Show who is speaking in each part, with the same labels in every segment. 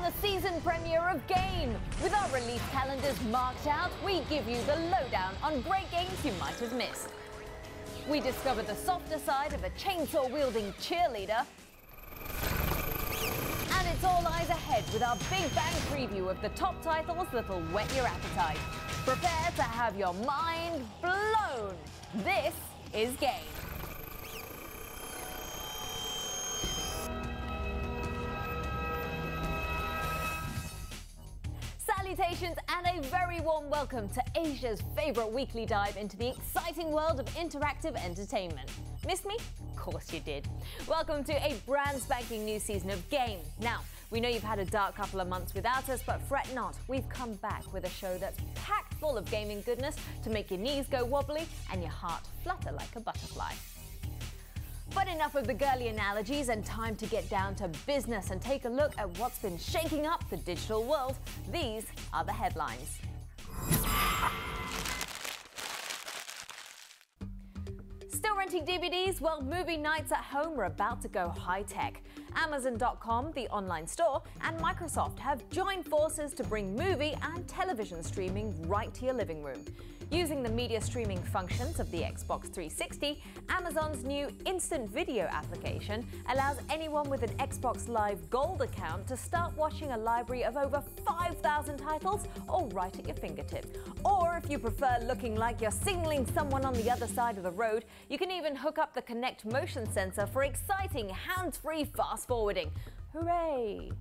Speaker 1: on the season premiere of Game. With our release calendars marked out, we give you the lowdown on great games you might have missed. We discover the softer side of a chainsaw-wielding cheerleader. And it's all eyes ahead with our Big Bang preview of the top titles that'll whet your appetite. Prepare to have your mind blown. This is Game. Salutations and a very warm welcome to Asia's favourite weekly dive into the exciting world of interactive entertainment. Missed me? Of course you did. Welcome to a brand spanking new season of Game. Now, we know you've had a dark couple of months without us, but fret not. We've come back with a show that's packed full of gaming goodness to make your knees go wobbly and your heart flutter like a butterfly. But enough of the girly analogies and time to get down to business and take a look at what's been shaking up the digital world. These are the headlines. Still renting DVDs? Well, movie nights at home are about to go high-tech. Amazon.com, the online store, and Microsoft have joined forces to bring movie and television streaming right to your living room. Using the media streaming functions of the Xbox 360, Amazon's new Instant Video application allows anyone with an Xbox Live Gold account to start watching a library of over 5,000 titles all right at your fingertip. Or if you prefer looking like you're signaling someone on the other side of the road, you can even hook up the Kinect motion sensor for exciting hands-free fast-forwarding. Hooray!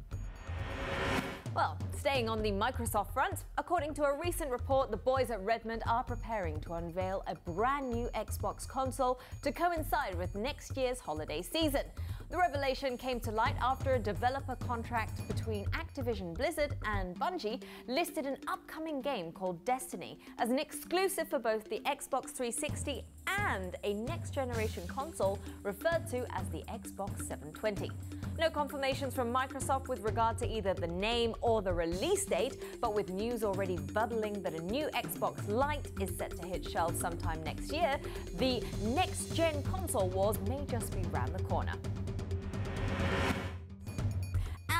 Speaker 1: Well, staying on the Microsoft front, according to a recent report, the boys at Redmond are preparing to unveil a brand new Xbox console to coincide with next year's holiday season. The revelation came to light after a developer contract between Activision Blizzard and Bungie listed an upcoming game called Destiny as an exclusive for both the Xbox 360 and a next-generation console referred to as the Xbox 720. No confirmations from Microsoft with regard to either the name or the release date, but with news already bubbling that a new Xbox Lite is set to hit shelves sometime next year, the next-gen console wars may just be round the corner.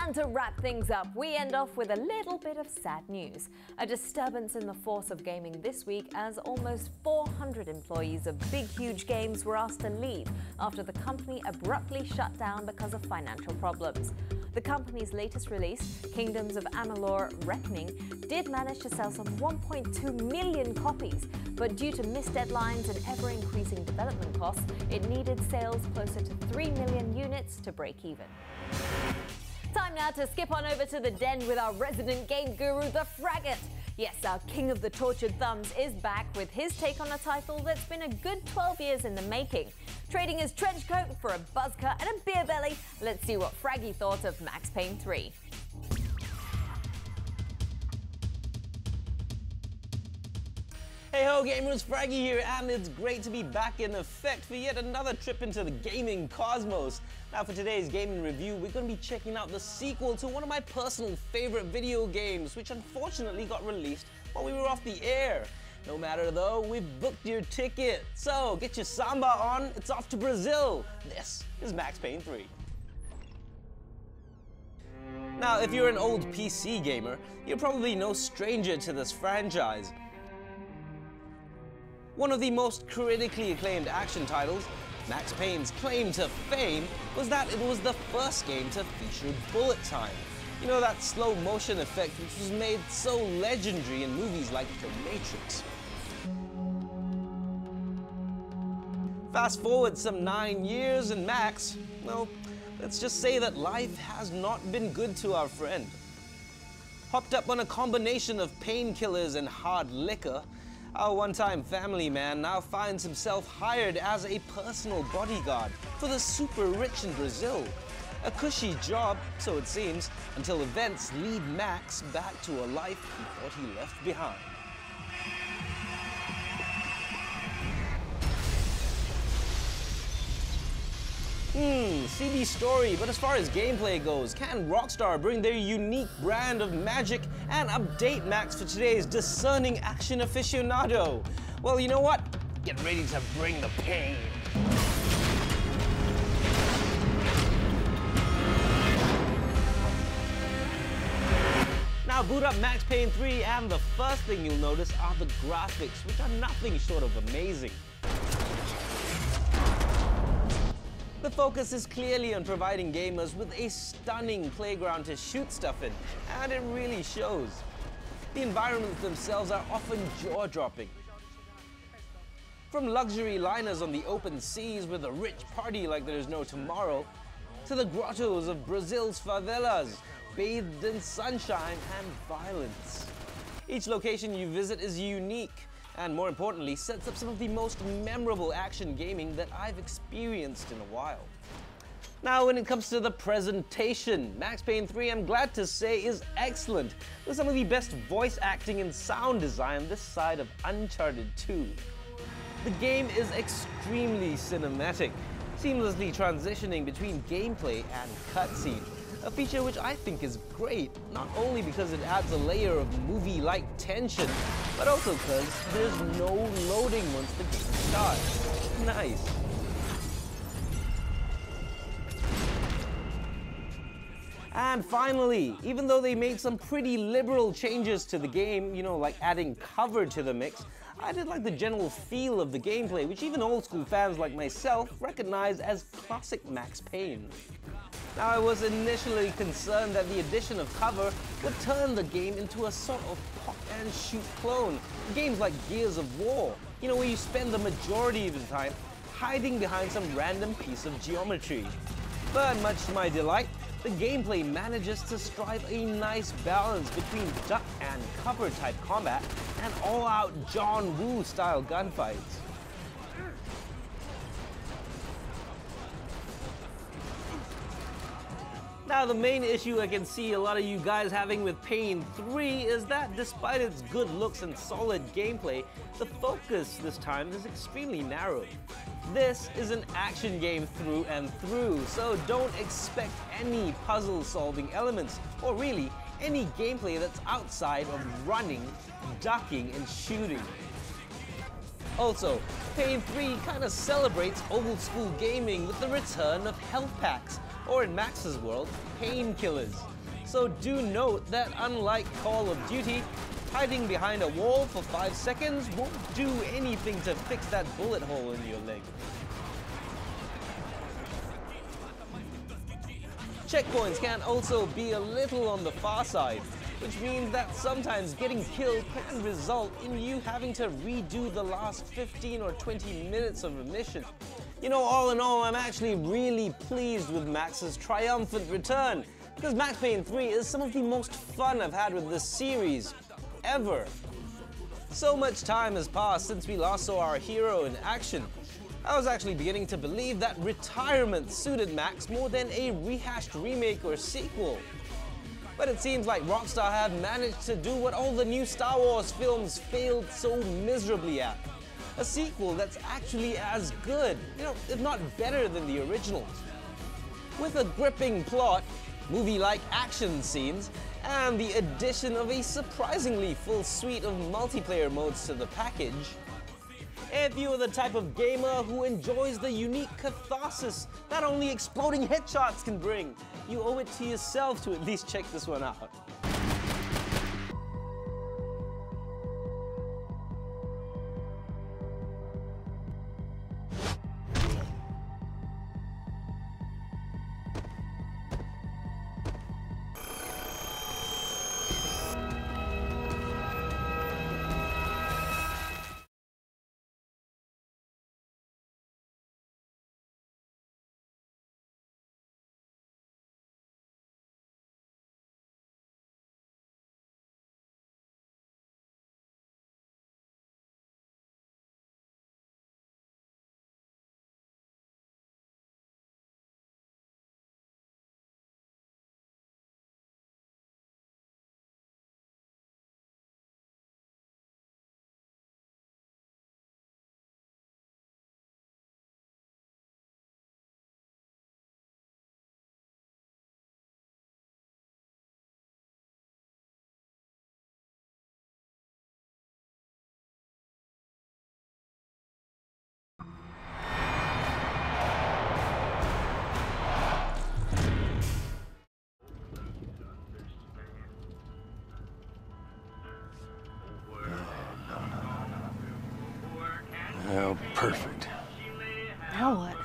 Speaker 1: And to wrap things up, we end off with a little bit of sad news. A disturbance in the force of gaming this week as almost 400 employees of Big Huge Games were asked to leave after the company abruptly shut down because of financial problems. The company's latest release, Kingdoms of Amalur: Reckoning, did manage to sell some 1.2 million copies, but due to missed deadlines and ever-increasing development costs, it needed sales closer to 3 million units to break even. Time now to skip on over to the den with our resident game guru, the Fraggot. Yes, our king of the tortured thumbs is back with his take on a title that's been a good 12 years in the making. Trading his trench coat for a buzz cut and a beer belly, let's see what Fraggy thought of Max Payne 3.
Speaker 2: Hey ho gamers, Fraggy here, and it's great to be back in effect for yet another trip into the gaming cosmos. Now for today's gaming review, we're going to be checking out the sequel to one of my personal favorite video games, which unfortunately got released while we were off the air. No matter though, we've booked your ticket. So get your samba on, it's off to Brazil. This is Max Payne 3. Now if you're an old PC gamer, you're probably no stranger to this franchise. One of the most critically acclaimed action titles, Max Payne's claim to fame was that it was the first game to feature bullet time. You know, that slow motion effect which was made so legendary in movies like The Matrix. Fast forward some 9 years and Max, well, let's just say that life has not been good to our friend. Hopped up on a combination of painkillers and hard liquor, our one-time family man now finds himself hired as a personal bodyguard for the super rich in Brazil. A cushy job, so it seems, until events lead Max back to a life he thought he left behind. CB story, but as far as gameplay goes, can Rockstar bring their unique brand of magic and update Max for today's discerning action aficionado? Well, you know what? Get ready to bring the pain. Now boot up Max Payne 3 and the first thing you'll notice are the graphics, which are nothing short of amazing. The focus is clearly on providing gamers with a stunning playground to shoot stuff in, and it really shows. The environments themselves are often jaw-dropping. From luxury liners on the open seas with a rich party like there's no tomorrow, to the grottos of Brazil's favelas, bathed in sunshine and violence. Each location you visit is unique, and more importantly, sets up some of the most memorable action gaming that I've experienced in a while. Now, when it comes to the presentation, Max Payne 3, I'm glad to say, is excellent, with some of the best voice acting and sound design this side of Uncharted 2. The game is extremely cinematic, seamlessly transitioning between gameplay and cutscenes. A feature which I think is great, not only because it adds a layer of movie-like tension, but also because there's no loading once the game starts. Nice. And finally, even though they made some pretty liberal changes to the game, like adding cover to the mix, I did like the general feel of the gameplay, which even old school fans like myself recognize as classic Max Payne. Now, I was initially concerned that the addition of cover would turn the game into a sort of pop-and-shoot clone. Games like Gears of War, where you spend the majority of the time hiding behind some random piece of geometry. But much to my delight, the gameplay manages to strike a nice balance between duck and cover type combat and all-out John Woo style gunfights. Now, the main issue I can see a lot of you guys having with Payne 3 is that despite its good looks and solid gameplay, the focus this time is extremely narrow. This is an action game through and through, so don't expect any puzzle-solving elements, or really, any gameplay that's outside of running, ducking, and shooting. Also, Payne 3 kinda celebrates old-school gaming with the return of health packs, or in Max's world, painkillers. So do note that unlike Call of Duty, hiding behind a wall for 5 seconds won't do anything to fix that bullet hole in your leg. Checkpoints can also be a little on the far side, which means that sometimes getting killed can result in you having to redo the last 15 or 20 minutes of a mission. All in all, I'm actually really pleased with Max's triumphant return, because Max Payne 3 is some of the most fun I've had with this series, ever. So much time has passed since we last saw our hero in action. I was actually beginning to believe that retirement suited Max more than a rehashed remake or sequel. But it seems like Rockstar have managed to do what all the new Star Wars films failed so miserably at. A sequel that's actually as good, if not better than the originals. With a gripping plot, movie-like action scenes, and the addition of a surprisingly full suite of multiplayer modes to the package. If you are the type of gamer who enjoys the unique catharsis that only exploding headshots can bring, you owe it to yourself to at least check this one out.
Speaker 3: Well, perfect.
Speaker 4: Now what?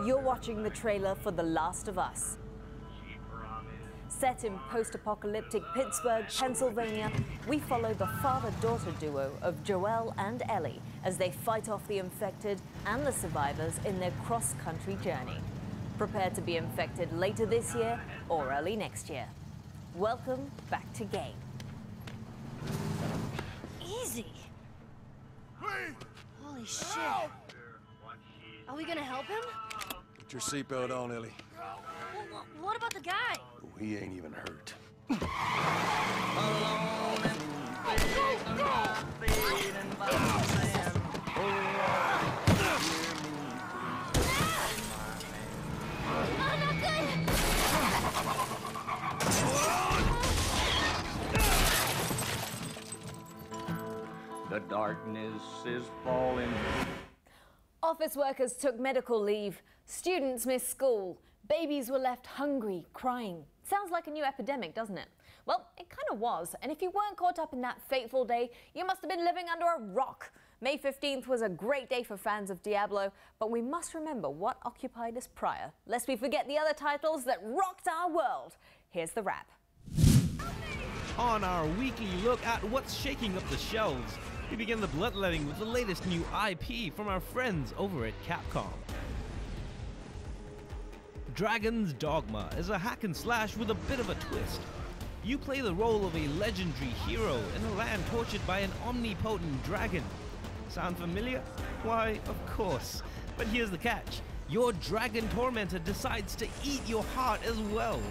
Speaker 1: You're watching the trailer for The Last of Us. Set in post-apocalyptic Pittsburgh, Pennsylvania, we follow the father-daughter duo of Joel and Ellie as they fight off the infected and the survivors in their cross-country journey. Prepare to be infected later this year or early next year. Welcome back to Game.
Speaker 4: Easy. Holy shit. Are we gonna help him?
Speaker 3: Put your seatbelt on, Ellie.
Speaker 4: What about the guy?
Speaker 3: Oh, he ain't even hurt.
Speaker 4: Not good!
Speaker 5: The darkness is falling.
Speaker 1: Office workers took medical leave. Students missed school. Babies were left hungry, crying. Sounds like a new epidemic, doesn't it? Well, it kind of was. And if you weren't caught up in that fateful day, you must have been living under a rock. May 15th was a great day for fans of Diablo, but we must remember what occupied us prior, lest we forget the other titles that rocked our world. Here's the wrap.
Speaker 6: On our weekly look at what's shaking up the shelves, we begin the bloodletting with the latest new IP from our friends over at Capcom. Dragon's Dogma is a hack and slash with a bit of a twist. You play the role of a legendary hero in a land tortured by an omnipotent dragon. Sound familiar? Why, of course. But here's the catch. Your dragon tormentor decides to eat your heart as well.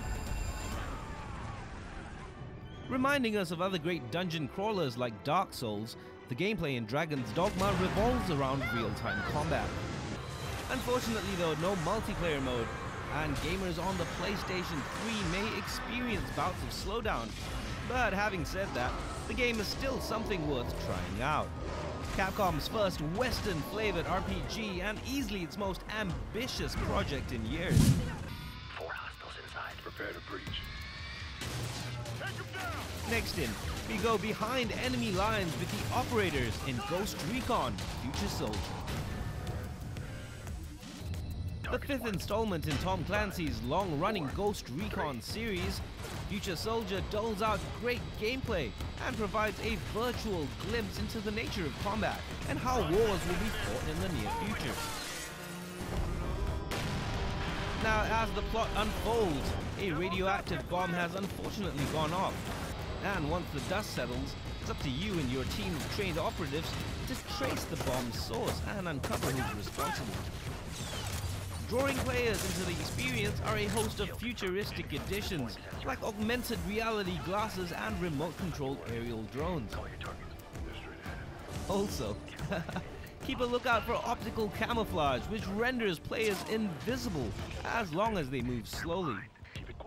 Speaker 6: Reminding us of other great dungeon crawlers like Dark Souls, the gameplay in Dragon's Dogma revolves around real-time combat. Unfortunately though, no multiplayer mode, and gamers on the PlayStation 3 may experience bouts of slowdown. But having said that, the game is still something worth trying out. Capcom's first Western-flavored RPG and easily its most ambitious project in years.
Speaker 3: 4 hostiles inside. Prepare to breach.
Speaker 6: Next in, we go behind enemy lines with the operators in Ghost Recon Future Soldier. The 5th installment in Tom Clancy's long-running Ghost Recon series, Future Soldier doles out great gameplay and provides a virtual glimpse into the nature of combat and how wars will be fought in the near future. Now, as the plot unfolds, a radioactive bomb has unfortunately gone off. And once the dust settles, it's up to you and your team of trained operatives to trace the bomb's source and uncover who's responsible. Drawing players into the experience are a host of futuristic additions, like augmented reality glasses and remote-controlled aerial drones. Also, keep a lookout for optical camouflage, which renders players invisible as long as they move slowly.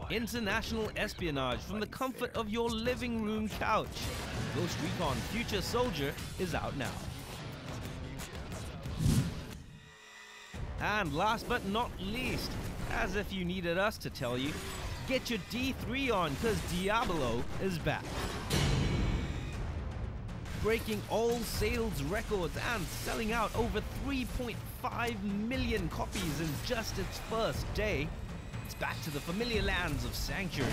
Speaker 6: International espionage from the comfort of your living room couch. Ghost Recon Future Soldier is out now. And last but not least, as if you needed us to tell you, get your D3 on, cause Diablo is back. Breaking all sales records and selling out over 3.5 million copies in just its first day, it's back to the familiar lands of Sanctuary.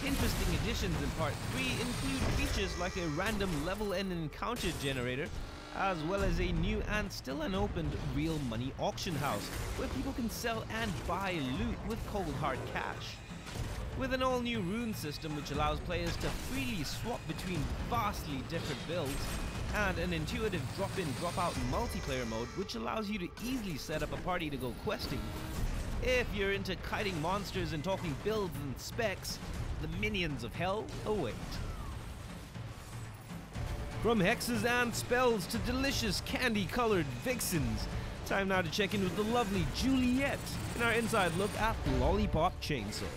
Speaker 6: Interesting additions in Part 3 include features like a random level and encounter generator, as well as a new and still unopened real money auction house, where people can sell and buy loot with cold hard cash. With an all-new rune system which allows players to freely swap between vastly different builds, and an intuitive drop-in drop-out multiplayer mode which allows you to easily set up a party to go questing. If you're into kiting monsters and talking builds and specs, the minions of hell await. From hexes and spells to delicious candy-colored vixens, time now to check in with the lovely Juliet in our inside look at Lollipop Chainsaw.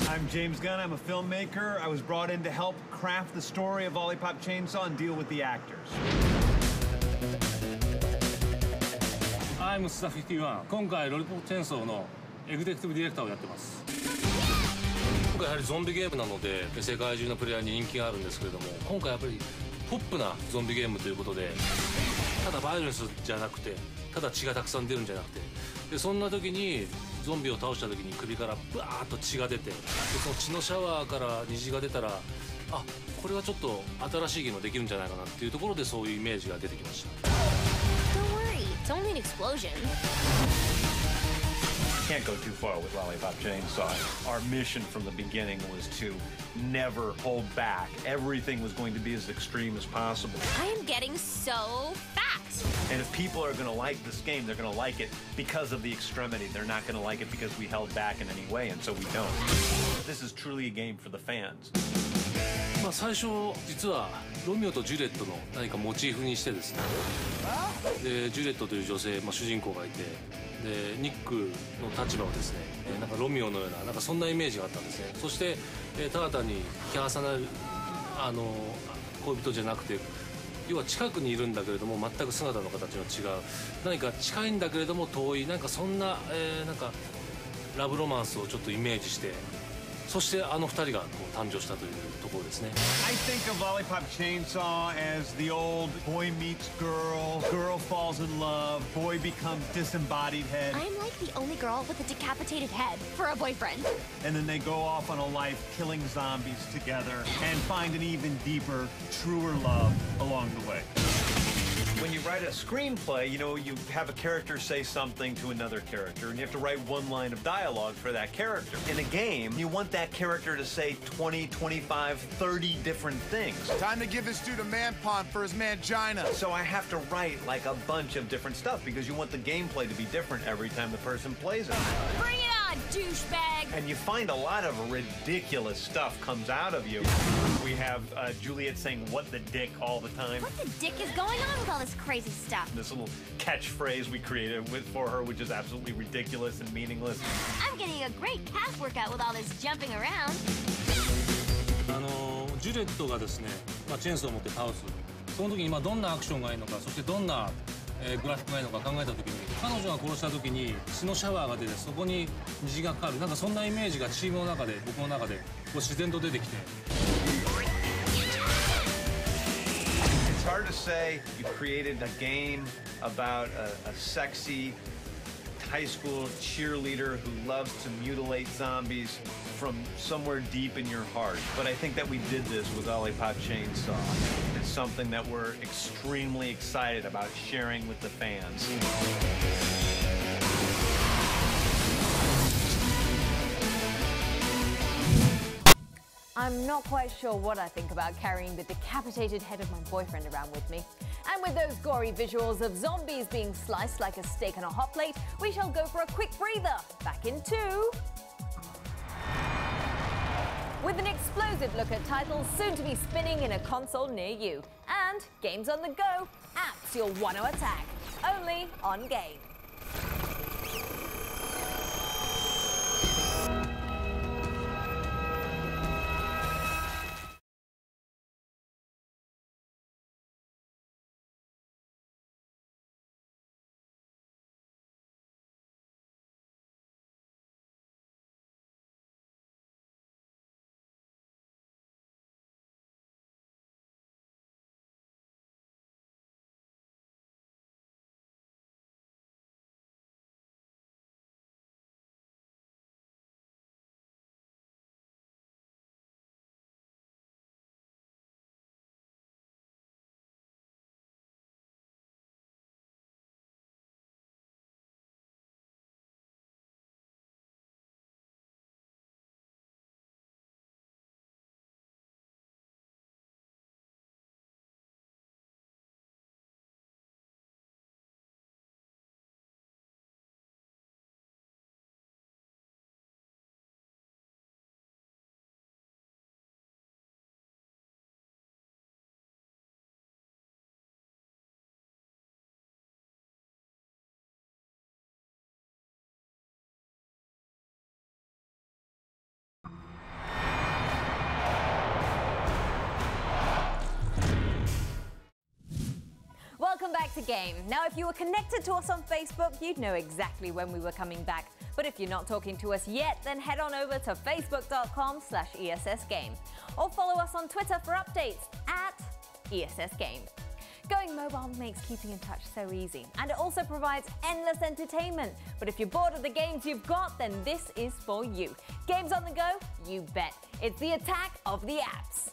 Speaker 7: I'm James Gunn. I'm a filmmaker. I was brought in to help craft the story of Lollipop Chainsaw and deal with the actors.
Speaker 8: I'm 須田51。今回ロリポップチェーンソーのエグゼクティブディレクターをやってます。今回やはりゾンビゲームなので世界中のプレイヤーに人気があるんですけれども、今回やっぱりポップなゾンビゲームということで、ただバイオレンスじゃなくて、ただ血がたくさん出るんじゃなくて、でそんな時にゾンビを倒した時に首からバーッと血が出て、でその血のシャワーから虹が出たら、あ、これはちょっと新しいゲームができるんじゃないかなっていうところで、そういうイメージが出てきました。
Speaker 4: Don't worry, it's only an explosion.
Speaker 7: Can't go too far with Lollipop Chainsaw. Our mission from the beginning was to never hold back. Everything was going to be as extreme as possible.
Speaker 4: I am getting so fat.
Speaker 7: And if people are going to like this game, they're going to like it because of the extremity. They're not going to like it because we held back in any way, and so we don't. This is truly a game for the fans.
Speaker 8: まあ最初実はロミオとジュレットの何かモチーフにしてですね、でジュレットという女性、主人公がいて、でニックの立場をですね、なんかロミオのような、なんかそんなイメージがあったんですね。そして、ただ単にキャーサナ恋人じゃなくて、要は近くにいるんだけれども全く姿の形の違う、何か近いんだけれども遠い、なんかそんな、なんかラブロマンスをちょっとイメージして、そしてあの2人が誕生したというところですね。
Speaker 7: I think of Lollipop Chainsaw as the old boy meets girl, girl falls in love, boy becomes disembodied head,
Speaker 4: I'm like the only girl with a decapitated head for a boyfriend.
Speaker 7: and then they go off on a life killing zombies together and find an even deeper, truer love along the way. When you write a screenplay, you know, you have a character say something to another character, and you have to write one line of dialogue for that character. In a game, you want that character to say 20, 25, 30 different things.
Speaker 9: Time to give this dude a man pond for his mangina.
Speaker 7: So I have to write like a bunch of different stuff because you want the gameplay to be different every time the person plays it.
Speaker 4: Bring it on, douchebag!
Speaker 7: And you find a lot of ridiculous stuff comes out of you. We have Juliet saying, "What the dick," all the time.
Speaker 4: What the dick is going on with all this crazy stuff?
Speaker 7: This little catchphrase we created for her, which is absolutely ridiculous and meaningless.
Speaker 4: I'm getting a great calf workout with all this jumping around.
Speaker 8: ジュレットがですね、チェーンソーを持って倒す、その時にどんなアクションがいいのか、そしてどんな、グラフィックがいいのか考えた時に、彼女が殺した時に血のシャワーが出て、そこに虹がかかる、なんかそんなイメージがチームの中で、僕の中で自然と出てきて。
Speaker 7: It's hard to say. You created a game about a sexy high school cheerleader who loves to mutilate zombies from somewhere deep in your heart. But I think that we did this with Lollipop Chainsaw. It's something that we're extremely excited about sharing with the fans.
Speaker 1: I'm not quite sure what I think about carrying the decapitated head of my boyfriend around with me. And with those gory visuals of zombies being sliced like a steak on a hot plate, we shall go for a quick breather. Back in 2. With an explosive look at titles soon to be spinning in a console near you. And games on the go, apps you'll want to attack. Only on Game. Welcome back to Game. Now, if you were connected to us on Facebook, you'd know exactly when we were coming back. But if you're not talking to us yet, then head on over to facebook.com/ESSGame or follow us on Twitter for updates @ESSGame. Going mobile makes keeping in touch so easy, and it also provides endless entertainment. But if you're bored of the games you've got, then this is for you. Games on the go? You bet. It's the attack of the apps.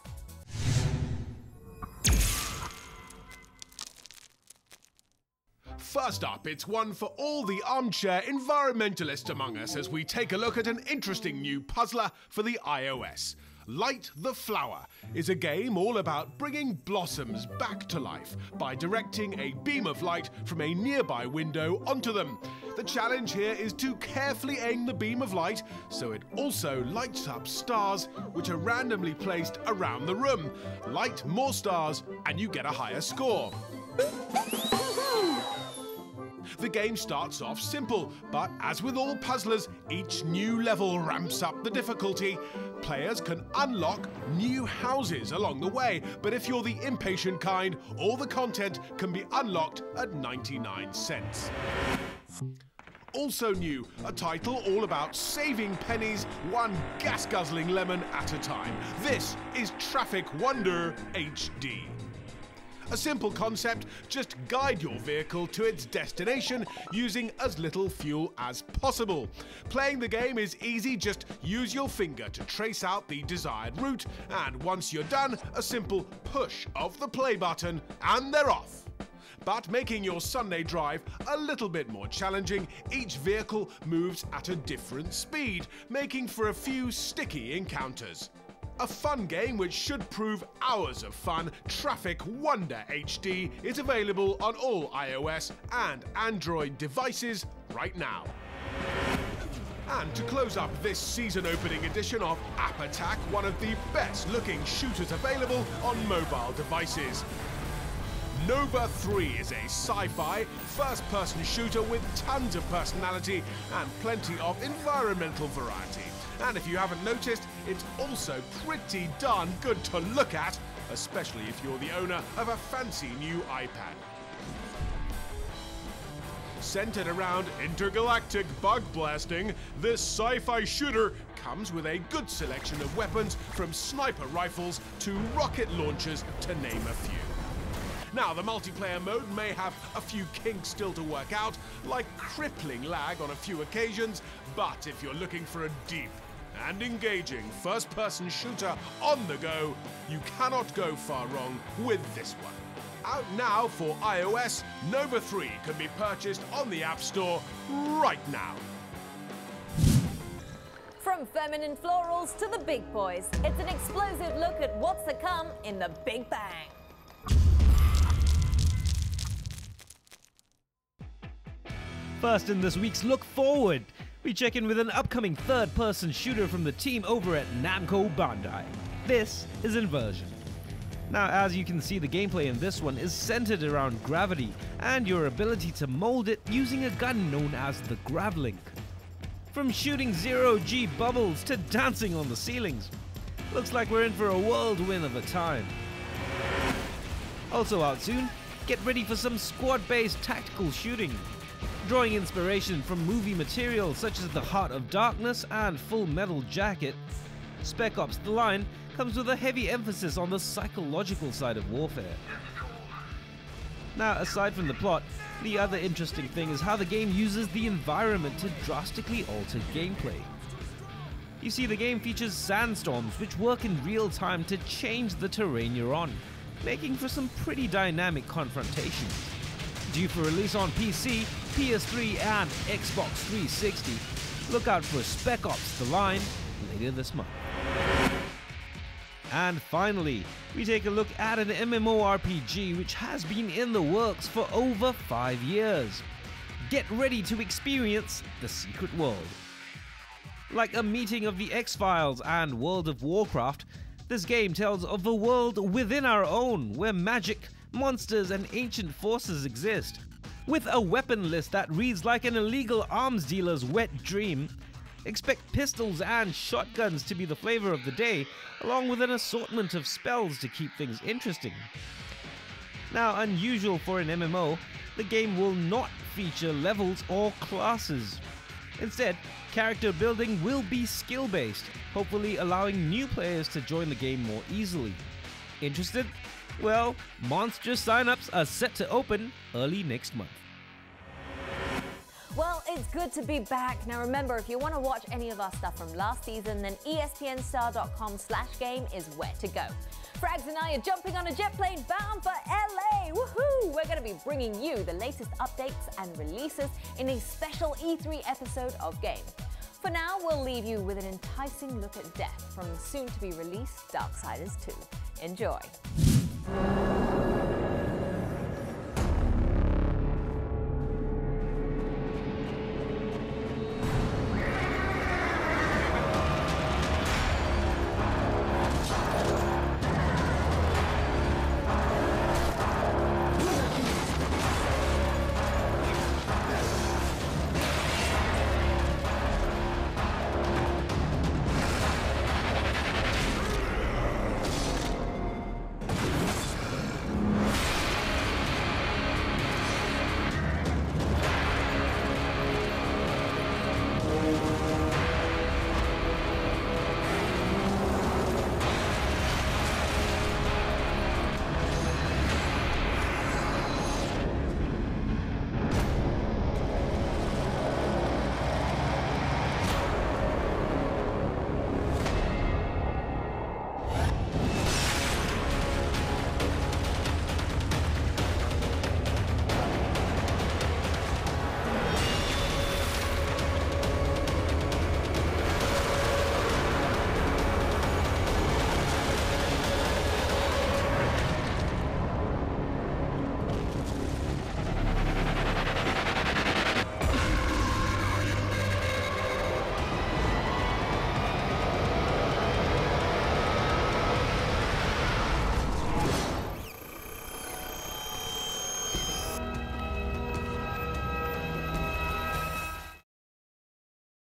Speaker 10: First up, it's one for all the armchair environmentalists among us as we take a look at an interesting new puzzler for the iOS. Light the Flower is a game all about bringing blossoms back to life by directing a beam of light from a nearby window onto them. The challenge here is to carefully aim the beam of light so it also lights up stars which are randomly placed around the room. Light more stars and you get a higher score. The game starts off simple, but as with all puzzlers, each new level ramps up the difficulty. Players can unlock new houses along the way, but if you're the impatient kind, all the content can be unlocked at 99 cents. Also new, a title all about saving pennies, one gas-guzzling lemon at a time. This is Traffic Wonder HD. A simple concept, just guide your vehicle to its destination using as little fuel as possible. Playing the game is easy, just use your finger to trace out the desired route, and once you're done, a simple push of the play button and they're off. But making your Sunday drive a little bit more challenging, each vehicle moves at a different speed, making for a few sticky encounters. A fun game which should prove hours of fun, Traffic Wonder HD is available on all iOS and Android devices right now. And to close up this season opening edition of App Attack, one of the best looking shooters available on mobile devices. Nova 3 is a sci-fi, first-person shooter with tons of personality and plenty of environmental variety. And if you haven't noticed, it's also pretty darn good to look at, especially if you're the owner of a fancy new iPad. Centered around intergalactic bug blasting, this sci-fi shooter comes with a good selection of weapons from sniper rifles to rocket launchers, to name a few. Now, the multiplayer mode may have a few kinks still to work out, like crippling lag on a few occasions, but if you're looking for a deep and engaging first-person shooter on the go, you cannot go far wrong with this one. Out now for iOS, Nova 3 can be purchased on the App Store right now.
Speaker 1: From feminine florals to the big boys, it's an explosive look at what's to come in the Big Bang.
Speaker 6: First in this week's Look Forward, we check in with an upcoming third-person shooter from the team over at Namco Bandai. This is Inversion. Now, as you can see, the gameplay in this one is centered around gravity and your ability to mold it using a gun known as the Gravlink. From shooting zero-G bubbles to dancing on the ceilings, looks like we're in for a whirlwind of a time. Also out soon, get ready for some squad-based tactical shooting. Drawing inspiration from movie material such as The Heart of Darkness and Full Metal Jacket, Spec Ops: The Line comes with a heavy emphasis on the psychological side of warfare. Now, aside from the plot, the other interesting thing is how the game uses the environment to drastically alter gameplay. You see, the game features sandstorms which work in real time to change the terrain you're on, making for some pretty dynamic confrontations. Due for release on PC, PS3 and Xbox 360, look out for Spec Ops: The Line later this month. And finally, we take a look at an MMORPG which has been in the works for over 5 years. Get ready to experience The Secret World. Like a meeting of the X-Files and World of Warcraft, this game tells of a world within our own where magic, monsters and ancient forces exist. With a weapon list that reads like an illegal arms dealer's wet dream, expect pistols and shotguns to be the flavor of the day, along with an assortment of spells to keep things interesting. Now, unusual for an MMO, the game will not feature levels or classes. Instead, character building will be skill-based, hopefully allowing new players to join the game more easily. Interested? Well, Monster sign-ups are set to open early next month.
Speaker 1: Well, it's good to be back. Now remember, if you want to watch any of our stuff from last season, then espnstar.com/game is where to go. Frags and I are jumping on a jet plane bound for LA. Woohoo! We're going to be bringing you the latest updates and releases in a special E3 episode of Game. For now, we'll leave you with an enticing look at death from the soon-to-be-released Darksiders 2. Enjoy.